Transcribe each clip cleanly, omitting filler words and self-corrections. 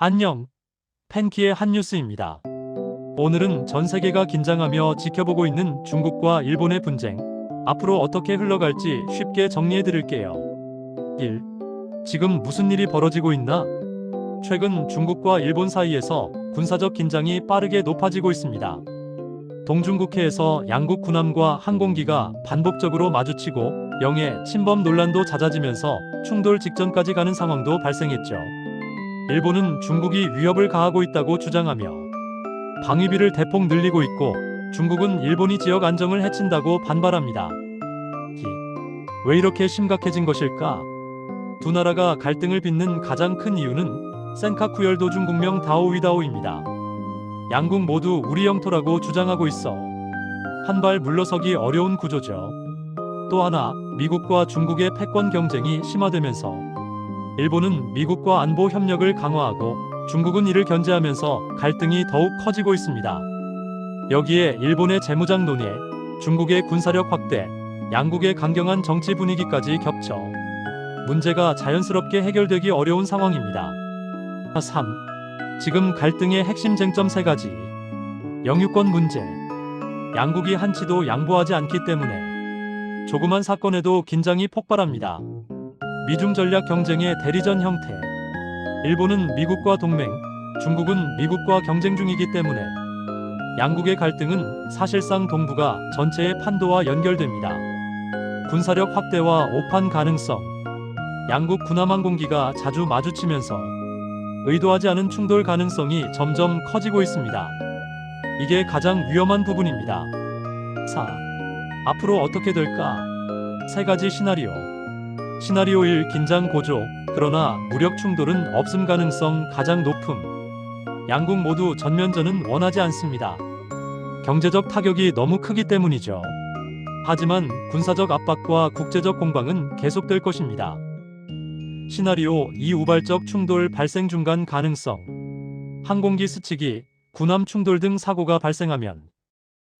안녕, 팬키의 한뉴스입니다. 오늘은 전 세계가 긴장하며 지켜보고 있는 중국과 일본의 분쟁, 앞으로 어떻게 흘러갈지 쉽게 정리해 드릴게요. 1. 지금 무슨 일이 벌어지고 있나? 최근 중국과 일본 사이에서 군사적 긴장이 빠르게 높아지고 있습니다. 동중국해에서 양국 군함과 항공기가 반복적으로 마주치고 영해 침범 논란도 잦아지면서 충돌 직전까지 가는 상황도 발생했죠. 일본은 중국이 위협을 가하고 있다고 주장하며 방위비를 대폭 늘리고 있고, 중국은 일본이 지역 안정을 해친다고 반발합니다. 왜 이렇게 심각해진 것일까? 두 나라가 갈등을 빚는 가장 큰 이유는 센카쿠 열도 중국명 다오위다오입니다. 양국 모두 우리 영토라고 주장하고 있어 한 발 물러서기 어려운 구조죠. 또 하나, 미국과 중국의 패권 경쟁이 심화되면서 일본은 미국과 안보 협력을 강화하고 중국은 이를 견제하면서 갈등이 더욱 커지고 있습니다. 여기에 일본의 재무장 논의, 중국의 군사력 확대, 양국의 강경한 정치 분위기까지 겹쳐 문제가 자연스럽게 해결되기 어려운 상황입니다. 3. 지금 갈등의 핵심 쟁점 3가지. 영유권 문제. 양국이 한치도 양보하지 않기 때문에 조그만 사건에도 긴장이 폭발합니다. 미중 전략 경쟁의 대리전 형태. 일본은 미국과 동맹, 중국은 미국과 경쟁 중이기 때문에 양국의 갈등은 사실상 동북아 전체의 판도와 연결됩니다. 군사력 확대와 오판 가능성. 양국 군함항공기가 자주 마주치면서 의도하지 않은 충돌 가능성이 점점 커지고 있습니다. 이게 가장 위험한 부분입니다. 4. 앞으로 어떻게 될까? 3가지 시나리오. 시나리오 1. 긴장 고조, 그러나 무력 충돌은 없음 가능성 가장 높음. 양국 모두 전면전은 원하지 않습니다. 경제적 타격이 너무 크기 때문이죠. 하지만 군사적 압박과 국제적 공방은 계속될 것입니다. 시나리오 2. 우발적 충돌 발생 중간 가능성. 항공기 스치기, 군함 충돌 등 사고가 발생하면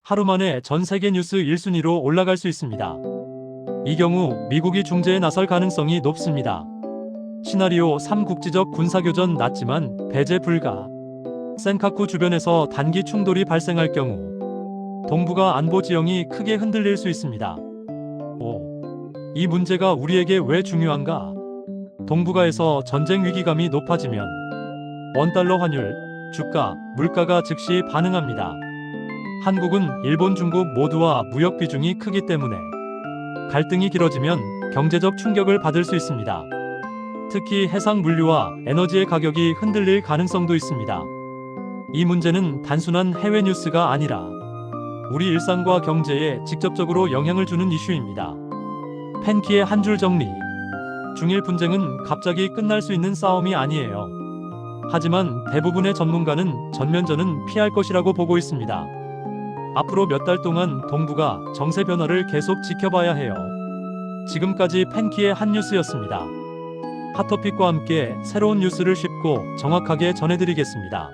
하루 만에 전 세계 뉴스 1순위로 올라갈 수 있습니다. 이 경우 미국이 중재에 나설 가능성이 높습니다. 시나리오 3. 국지적 군사교전 낮지만 배제 불가. 센카쿠 주변에서 단기 충돌이 발생할 경우 동북아 안보 지형이 크게 흔들릴 수 있습니다. 5. 이 문제가 우리에게 왜 중요한가? 동북아에서 전쟁 위기감이 높아지면 원달러 환율, 주가, 물가가 즉시 반응합니다. 한국은 일본, 중국 모두와 무역 비중이 크기 때문에 갈등이 길어지면 경제적 충격을 받을 수 있습니다. 특히 해상 물류와 에너지의 가격이 흔들릴 가능성도 있습니다. 이 문제는 단순한 해외 뉴스가 아니라 우리 일상과 경제에 직접적으로 영향을 주는 이슈입니다. 팬키의 한 줄 정리. 중일 분쟁은 갑자기 끝날 수 있는 싸움이 아니에요. 하지만 대부분의 전문가는 전면전은 피할 것이라고 보고 있습니다. 앞으로 몇 달 동안 동북아 정세 변화를 계속 지켜봐야 해요. 지금까지 팬키의 한뉴스였습니다. 핫토픽과 함께 새로운 뉴스를 쉽고 정확하게 전해드리겠습니다.